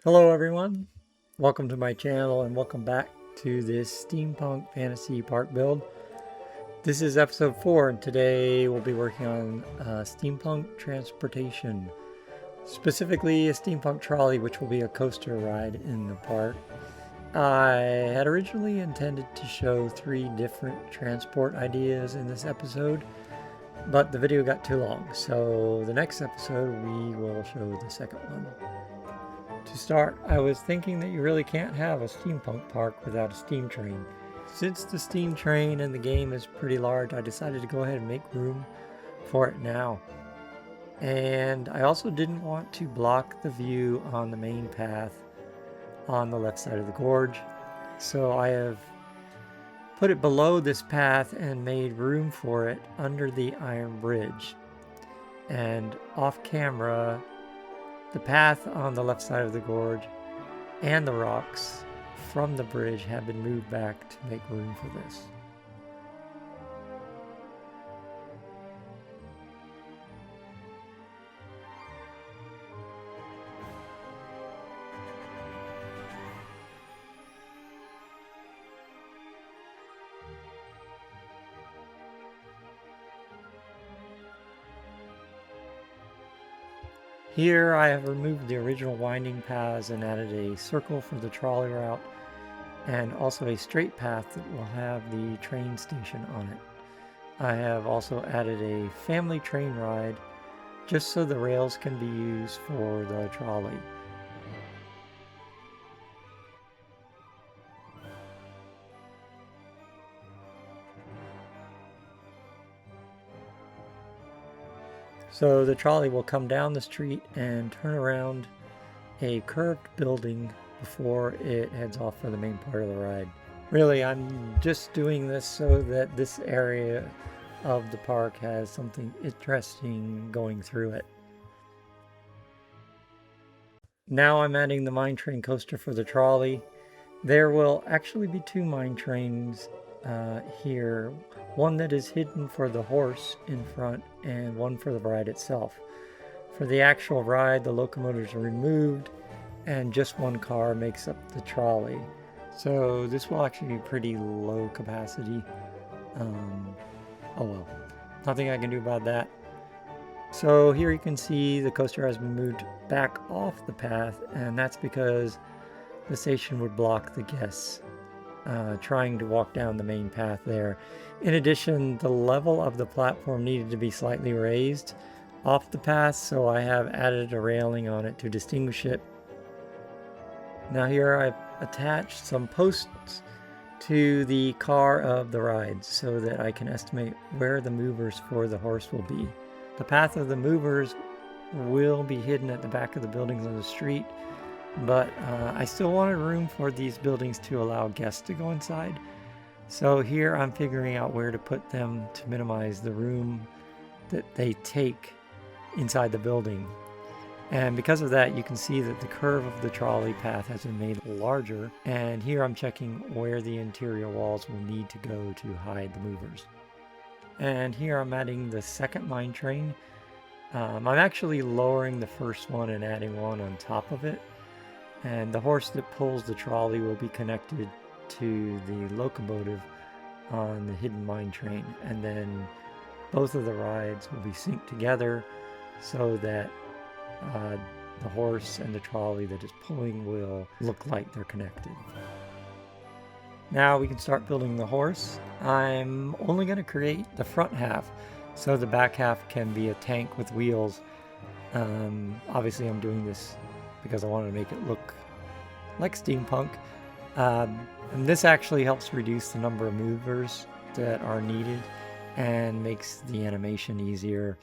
Hello everyone, welcome to my channel and welcome back to this Steampunk Fantasy park build. This is episode 4 and today we'll be working on steampunk transportation, specifically a steampunk trolley, which will be a coaster ride in the park. I had originally intended to show 3 different transport ideas in this episode, but the video got too long, so the next episode we will show the second one. To start, I was thinking that you really can't have a steampunk park without a steam train. Since the steam train in the game is pretty large, I decided to go ahead and make room for it now. And I also didn't want to block the view on the main path on the left side of the gorge. So I have put it below this path and made room for it under the iron bridge. And off camera, the path on the left side of the gorge and the rocks from the bridge have been moved back to make room for this. Here I have removed the original winding paths and added a circle for the trolley route and also a straight path that will have the train station on it. I have also added a family train ride just so the rails can be used for the trolley. So the trolley will come down the street and turn around a curved building before it heads off for the main part of the ride. Really, I'm just doing this so that this area of the park has something interesting going through it. Now I'm adding the mine train coaster for the trolley. There will actually be 2 mine trains here, one that is hidden for the horse in front and one for the ride itself. For the actual ride, the locomotives are removed and just one car makes up the trolley. So this will actually be pretty low capacity. Oh well, nothing I can do about that. So here you can see the coaster has been moved back off the path, and that's because the station would block the guests trying to walk down the main path there. In addition, the level of the platform needed to be slightly raised off the path, so I have added a railing on it to distinguish it. Now here I've attached some posts to the car of the ride so that I can estimate where the movers for the horse will be. The path of the movers will be hidden at the back of the buildings on the street, but I still wanted room for these buildings to allow guests to go inside. So here I'm figuring out where to put them to minimize the room that they take inside the building. And because of that, you can see that the curve of the trolley path has been made larger. And here I'm checking where the interior walls will need to go to hide the movers. And here I'm adding the second mine train. I'm actually lowering the first one and adding one on top of it. And the horse that pulls the trolley will be connected to the locomotive on the hidden mine train. And then both of the rides will be synced together so that the horse and the trolley that is pulling will look like they're connected. Now we can start building the horse. I'm only going to create the front half, so the back half can be a tank with wheels. Obviously I'm doing this because I want to make it look like steampunk. And this actually helps reduce the number of movers that are needed and makes the animation easier.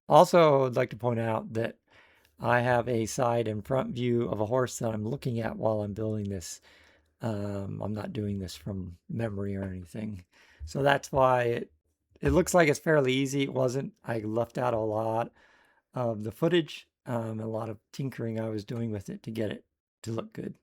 Also, I'd like to point out that I have a side and front view of a horse that I'm looking at while I'm building this. I'm not doing this from memory or anything. So that's why it looks like it's fairly easy. It wasn't. I left out a lot of the footage, a lot of tinkering I was doing with it to get it to look good.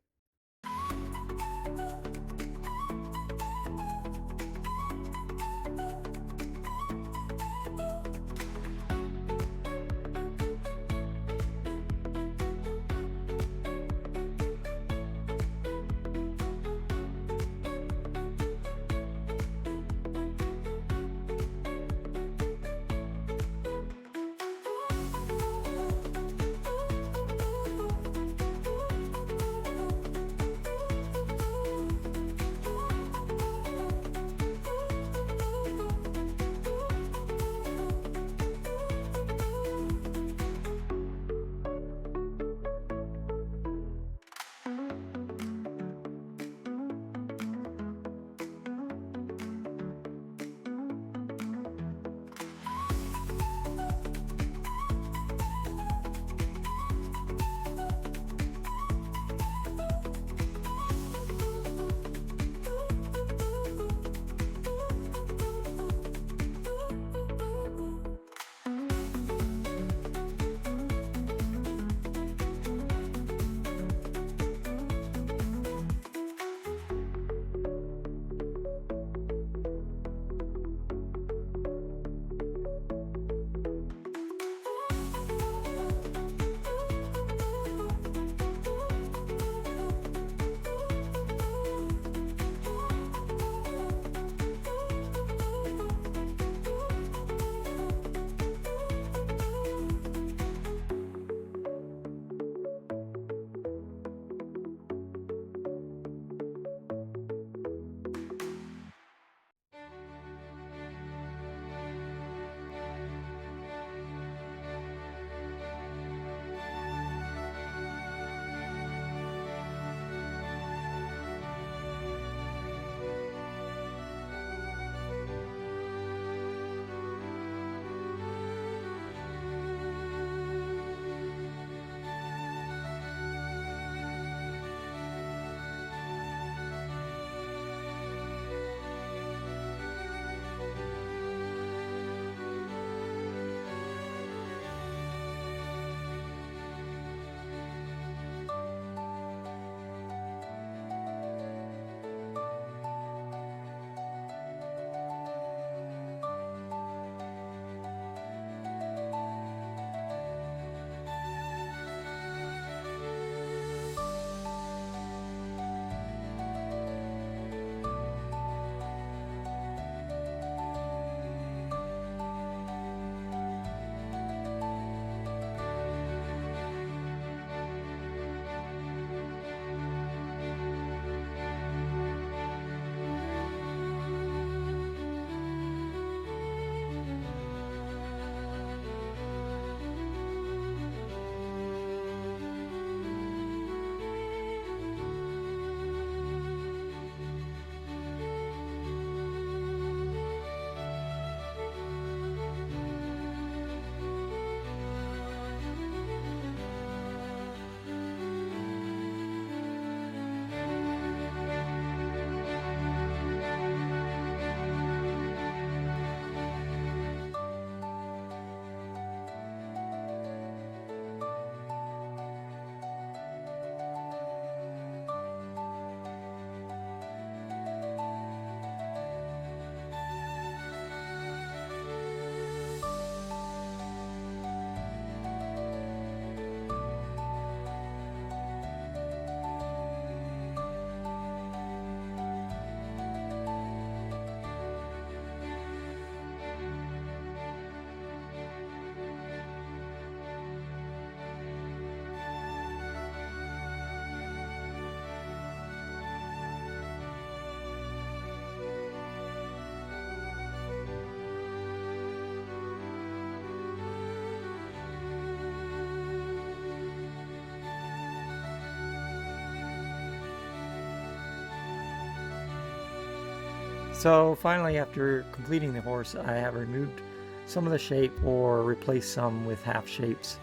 So finally, after completing the horse, I have removed some of the shape or replaced some with half shapes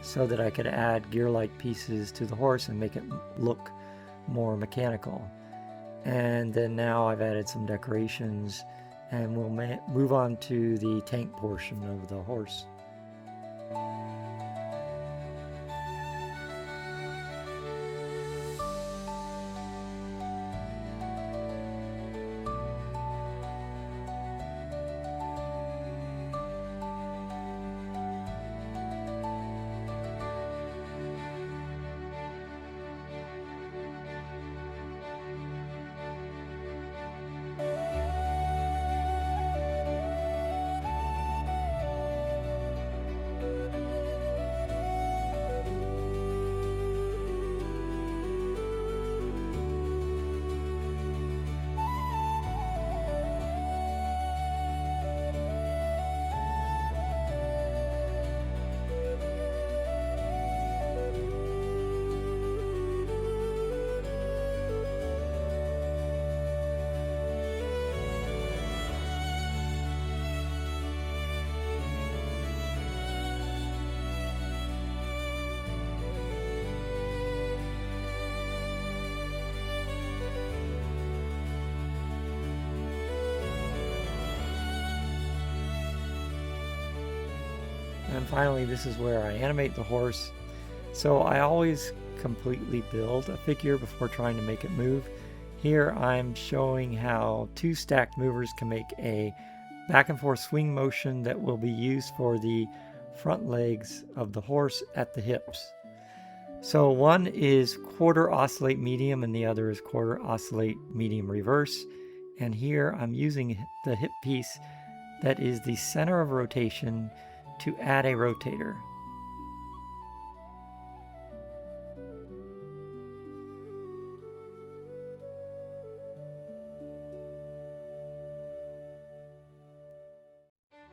so that I could add gear-like pieces to the horse and make it look more mechanical. And then now I've added some decorations, and we'll move on to the tank portion of the horse. And finally, this is where I animate the horse. So I always completely build a figure before trying to make it move. Here I'm showing how two stacked movers can make a back and forth swing motion that will be used for the front legs of the horse at the hips. So one is quarter oscillate medium and the other is quarter oscillate medium reverse. And here I'm using the hip piece that is the center of rotation to add a rotator.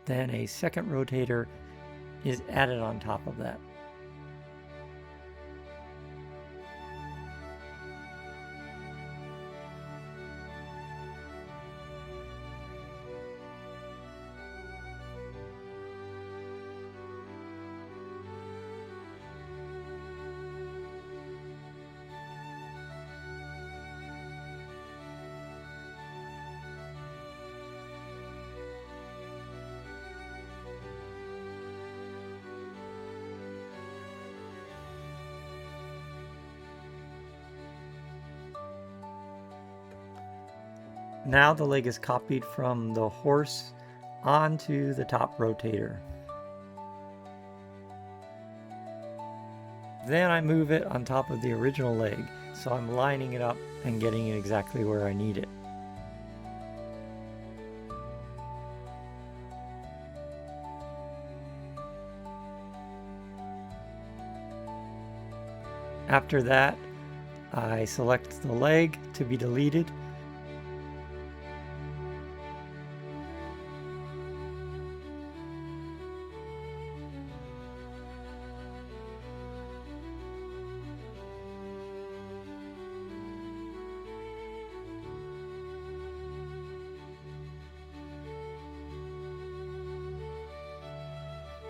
Then a second rotator is added on top of that. Now the leg is copied from the horse onto the top rotator. Then I move it on top of the original leg, so I'm lining it up and getting it exactly where I need it. After that, I select the leg to be deleted.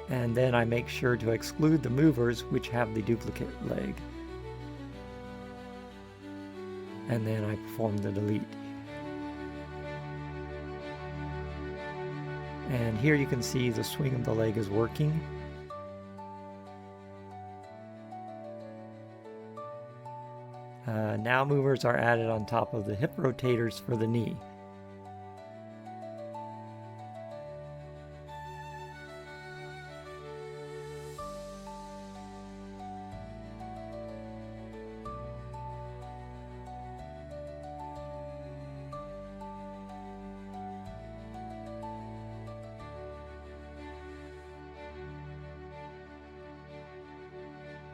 And then I make sure to exclude the movers which have the duplicate leg. And then I perform the delete. And here you can see the swing of the leg is working. Now movers are added on top of the hip rotators for the knee.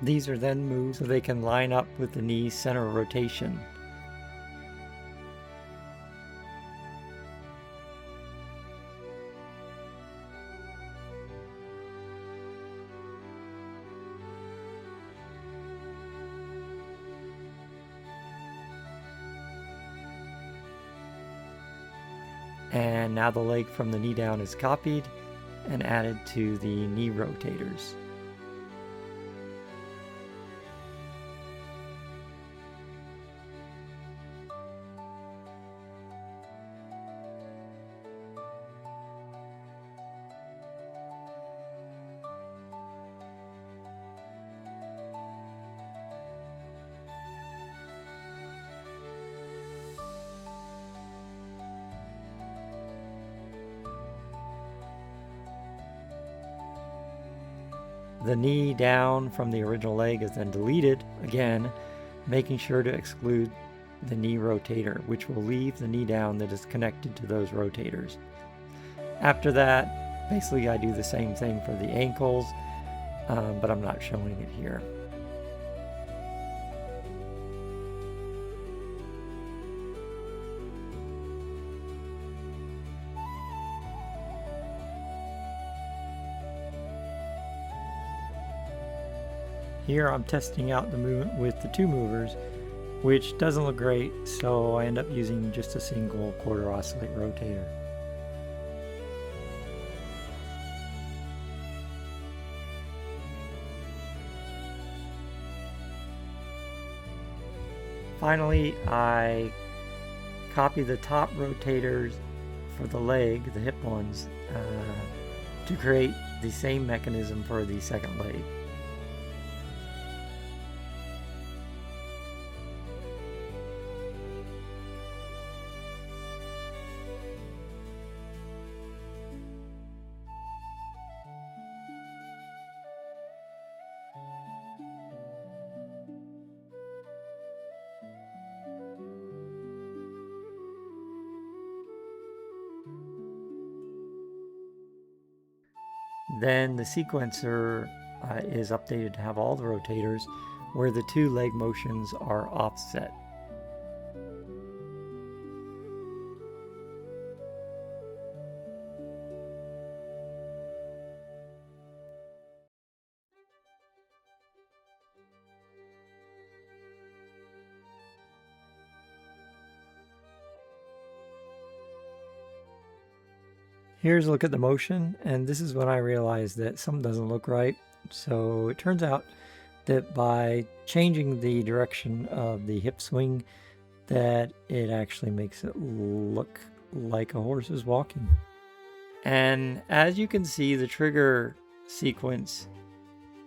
These are then moved so they can line up with the knee's center of rotation. And now the leg from the knee down is copied and added to the knee rotators. The knee down from the original leg is then deleted again, making sure to exclude the knee rotator, which will leave the knee down that is connected to those rotators. After that, basically I do the same thing for the ankles, but I'm not showing it here. Here I'm testing out the movement with the 2 movers, which doesn't look great, so I end up using just a single quarter oscillate rotator. Finally, I copy the top rotators for the leg, the hip ones, to create the same mechanism for the second leg. Then the sequencer is updated to have all the rotators where the 2 leg motions are offset. Here's a look at the motion, and this is when I realized that something doesn't look right. So it turns out that by changing the direction of the hip swing, that it actually makes it look like a horse is walking. And as you can see, the trigger sequence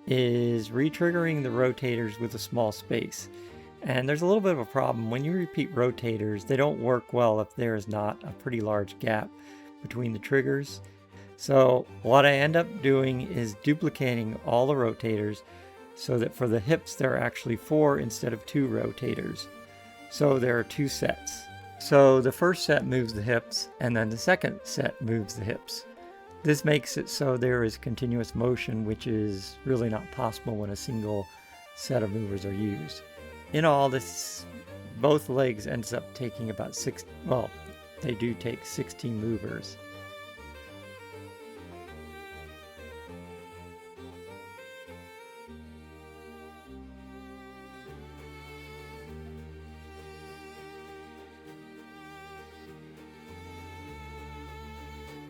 is re-triggering the rotators with a small space. And there's a little bit of a problem. When you repeat rotators, they don't work well if there is not a pretty large gap between the triggers. So what I end up doing is duplicating all the rotators so that for the hips there are actually 4 instead of 2 rotators. So there are 2 sets. So the first set moves the hips and then the second set moves the hips. This makes it so there is continuous motion, which is really not possible when a single set of movers are used. In all, both legs ends up taking about they do take 16 movers.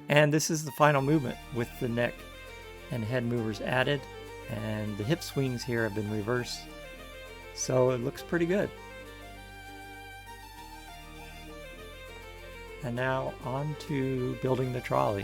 And this is the final movement with the neck and head movers added, and the hip swings here have been reversed, so it looks pretty good. And now on to building the trolley.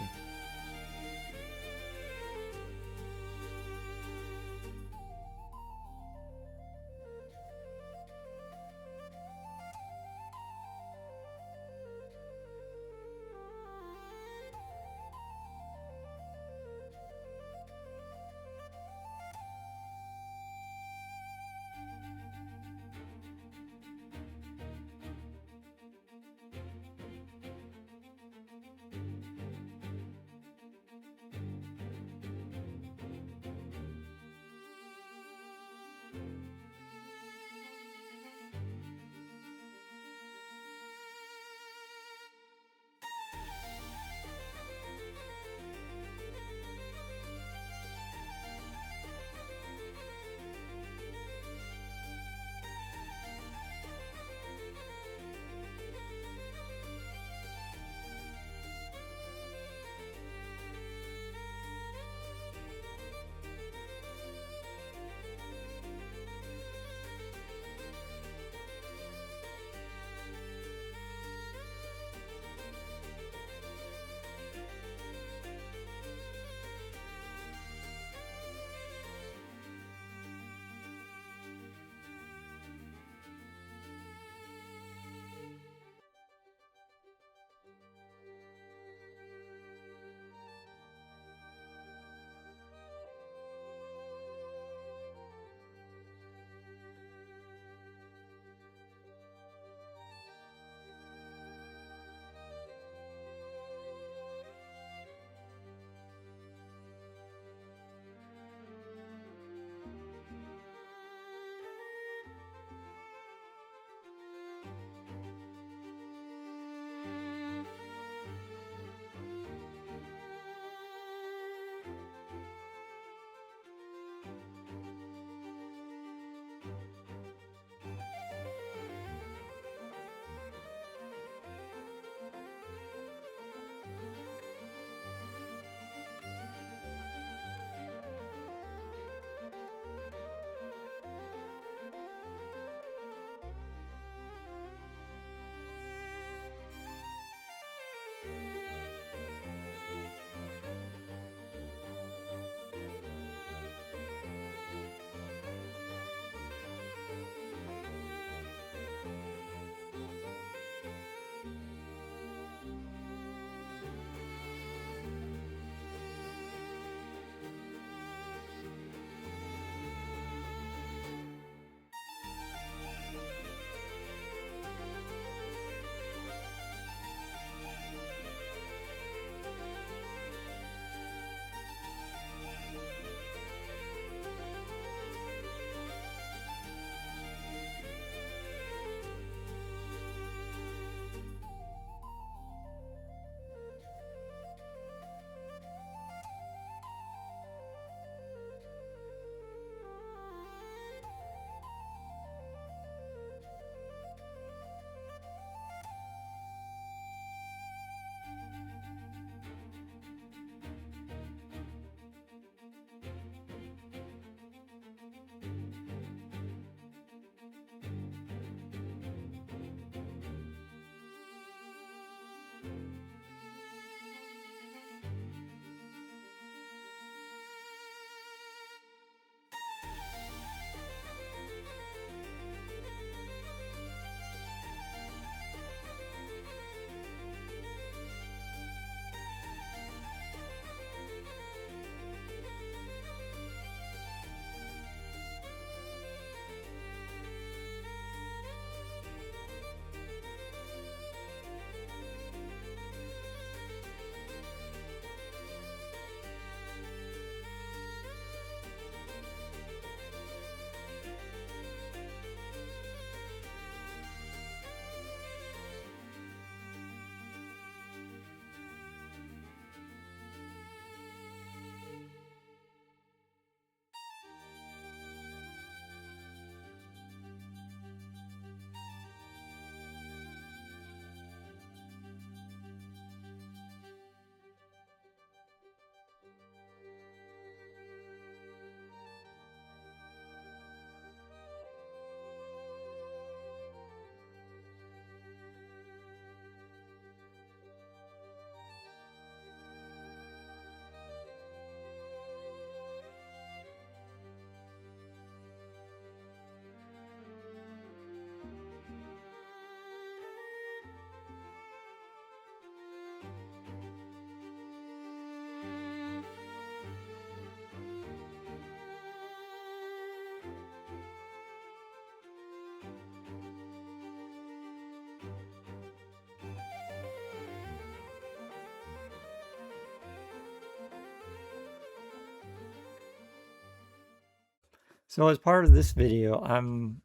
So as part of this video, I'm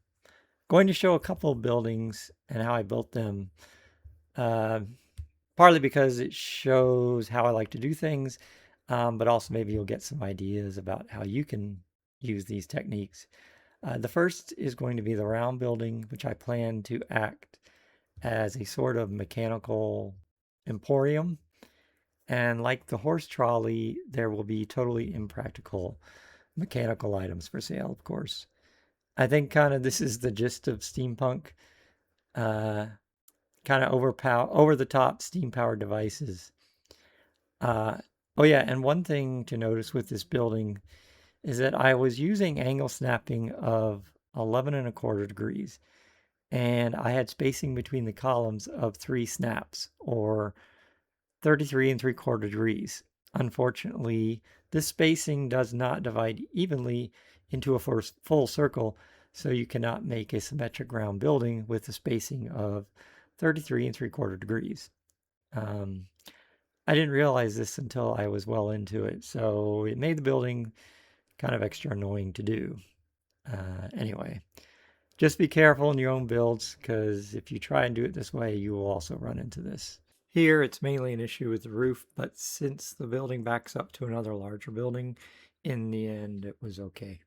going to show a couple of buildings and how I built them. Partly because it shows how I like to do things, but also maybe you'll get some ideas about how you can use these techniques. The first is going to be the round building, which I plan to act as a sort of mechanical emporium. And like the horse trolley, there will be totally impractical mechanical items for sale, of course. I think kind of this is the gist of steampunk. Kind of over the top steam powered devices. Oh yeah, and one thing to notice with this building is that I was using angle snapping of 11 1/4 degrees, and I had spacing between the columns of 3 snaps, or 33 3/4 degrees. Unfortunately, this spacing does not divide evenly into a full circle, so you cannot make a symmetric round building with a spacing of 33 3/4 degrees. I didn't realize this until I was well into it, so it made the building kind of extra annoying to do. Anyway, just be careful in your own builds, because if you try and do it this way, you will also run into this. Here, it's mainly an issue with the roof, but since the building backs up to another larger building, in the end, it was okay.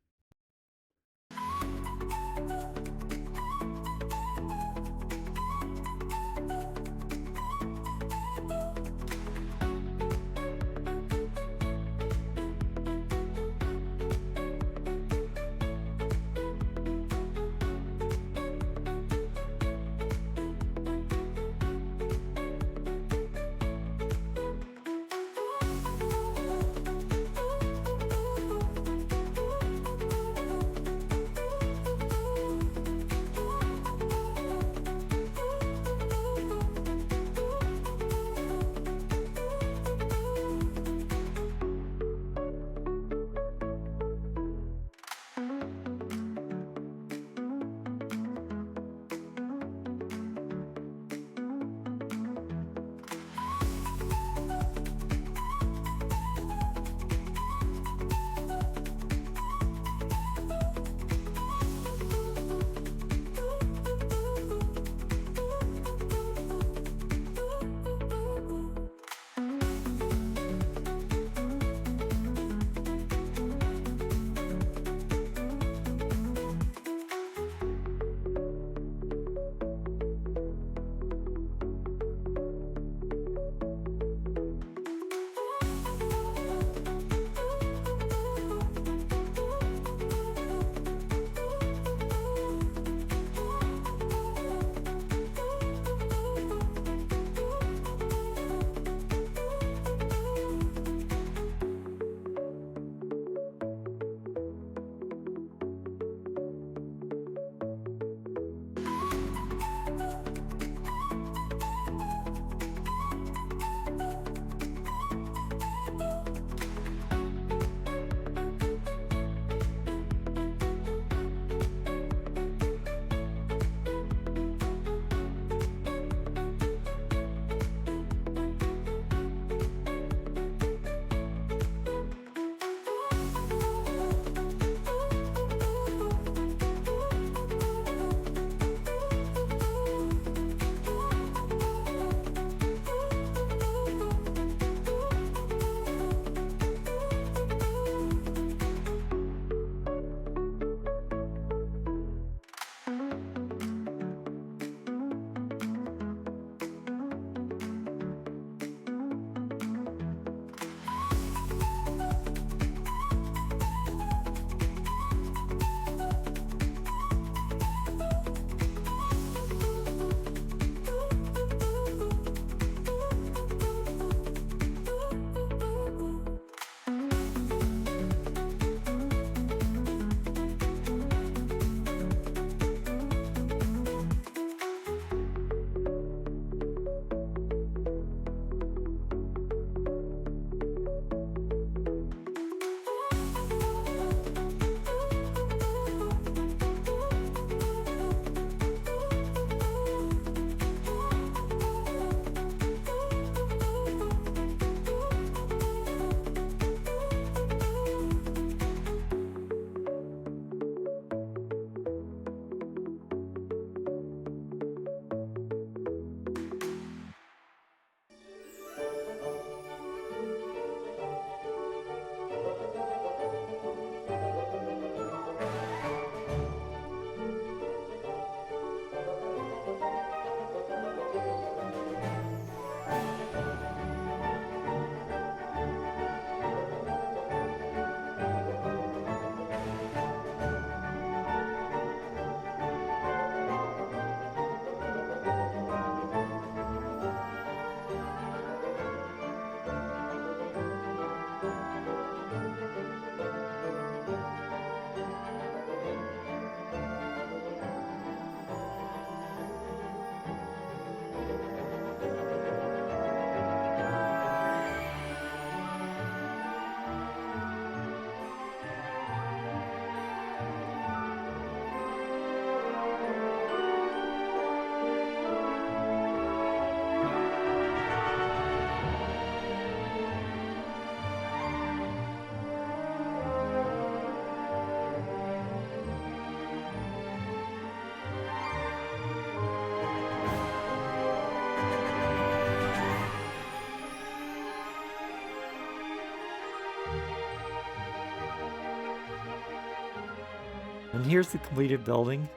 And here's the completed building.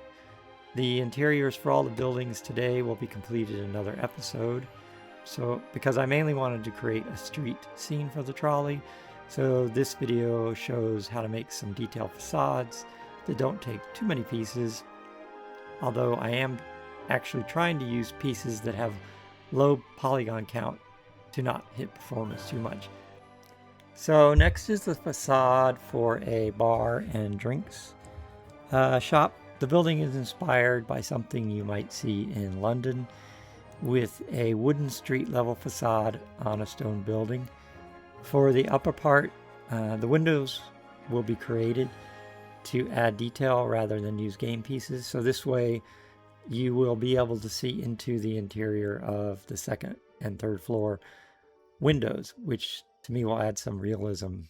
The interiors for all the buildings today will be completed in another episode. So, because I mainly wanted to create a street scene for the trolley, so this video shows how to make some detailed facades that don't take too many pieces, although I am actually trying to use pieces that have low polygon count to not hit performance too much. So next is the facade for a bar and drinks shop. The building is inspired by something you might see in London, with a wooden street level facade on a stone building. For the upper part, the windows will be created to add detail rather than use game pieces. So this way you will be able to see into the interior of the second and third floor windows, which to me will add some realism.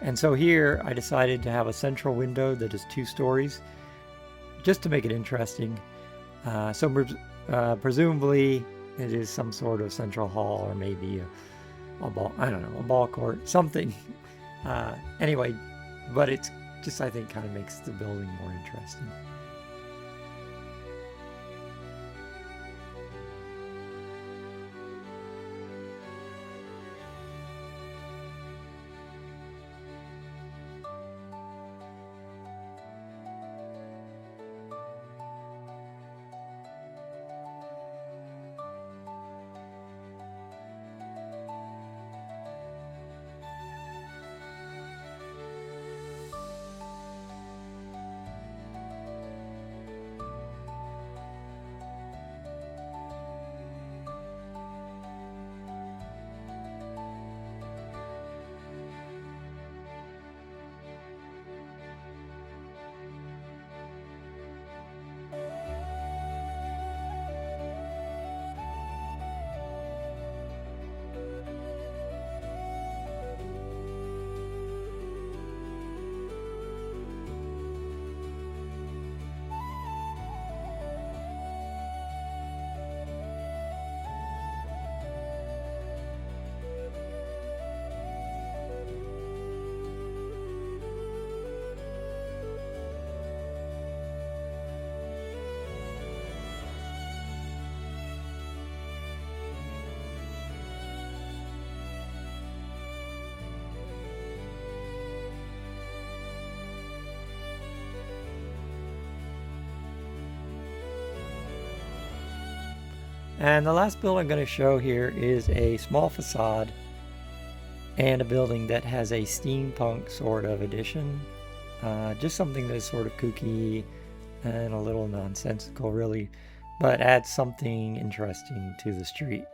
And so here I decided to have a central window that is 2 stories, just to make it interesting. Presumably it is some sort of central hall, or maybe a ball, I don't know, a ball court, something. Anyway, but it's just, I think, kind of makes the building more interesting. And the last build I'm going to show here is a small facade and a building that has a steampunk sort of addition. Just something that is sort of kooky and a little nonsensical, really, but adds something interesting to the street.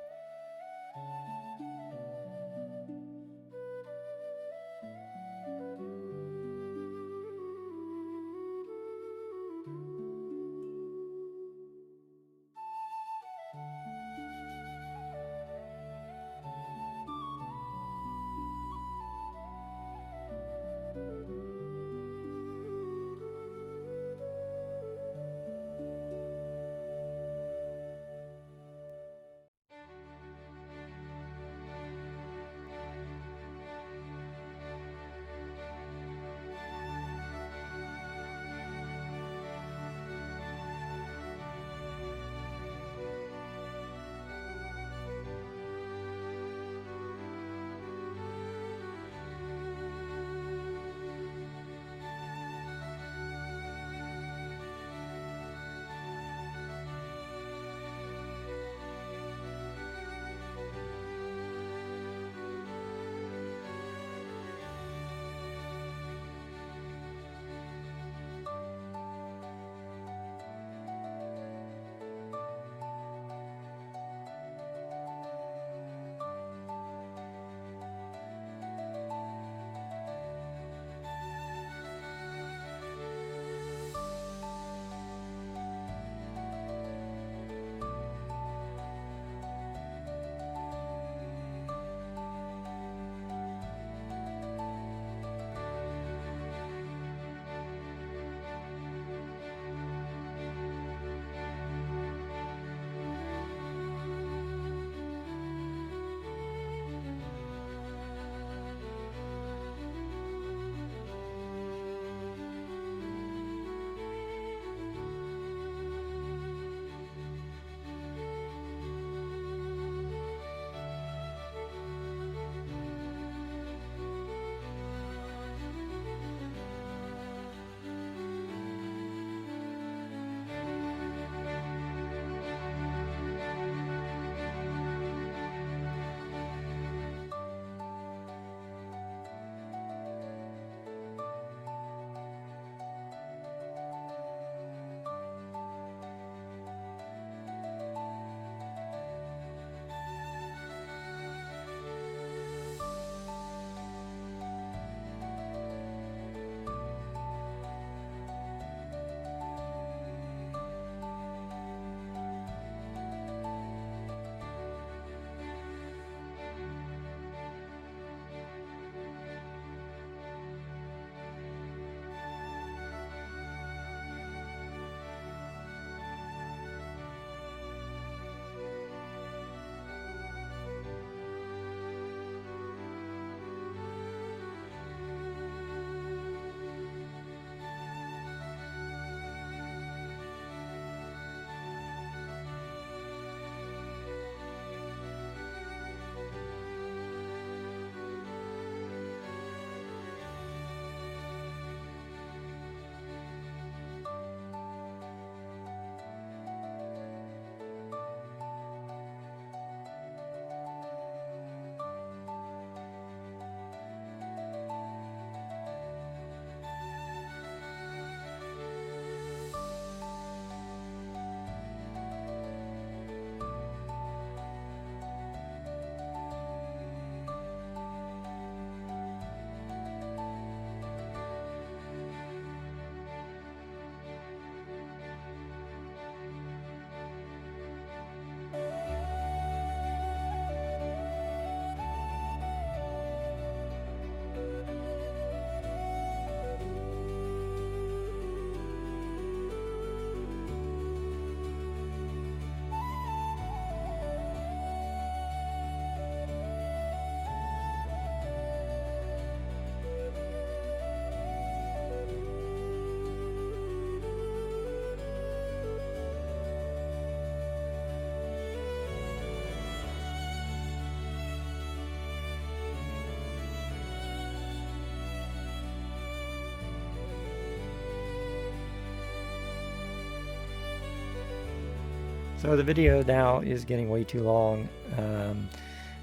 So the video now is getting way too long.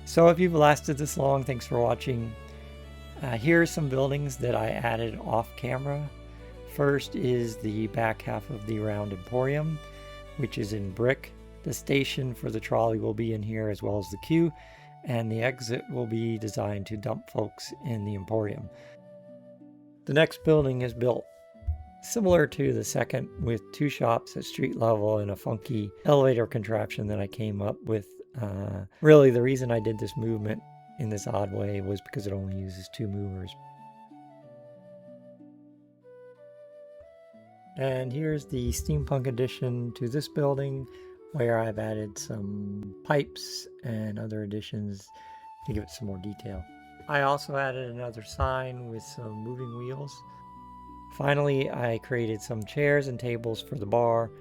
So if you've lasted this long, thanks for watching. Here are some buildings that I added off camera. First is the back half of the round emporium, which is in brick. The station for the trolley will be in here, as well as the queue, and the exit will be designed to dump folks in the emporium. The next building is built similar to the second, with 2 shops at street level and a funky elevator contraption that I came up with. Really, the reason I did this movement in this odd way was because it only uses 2 movers. And here's the steampunk addition to this building, where I've added some pipes and other additions to give it some more detail. I also added another sign with some moving wheels. Finally, I created some chairs and tables for the bar,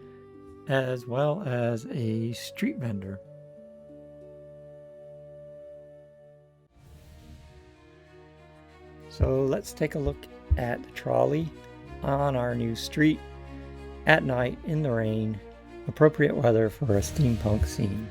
as well as a street vendor. So let's take a look at the trolley on our new street at night in the rain. Appropriate weather for a steampunk scene.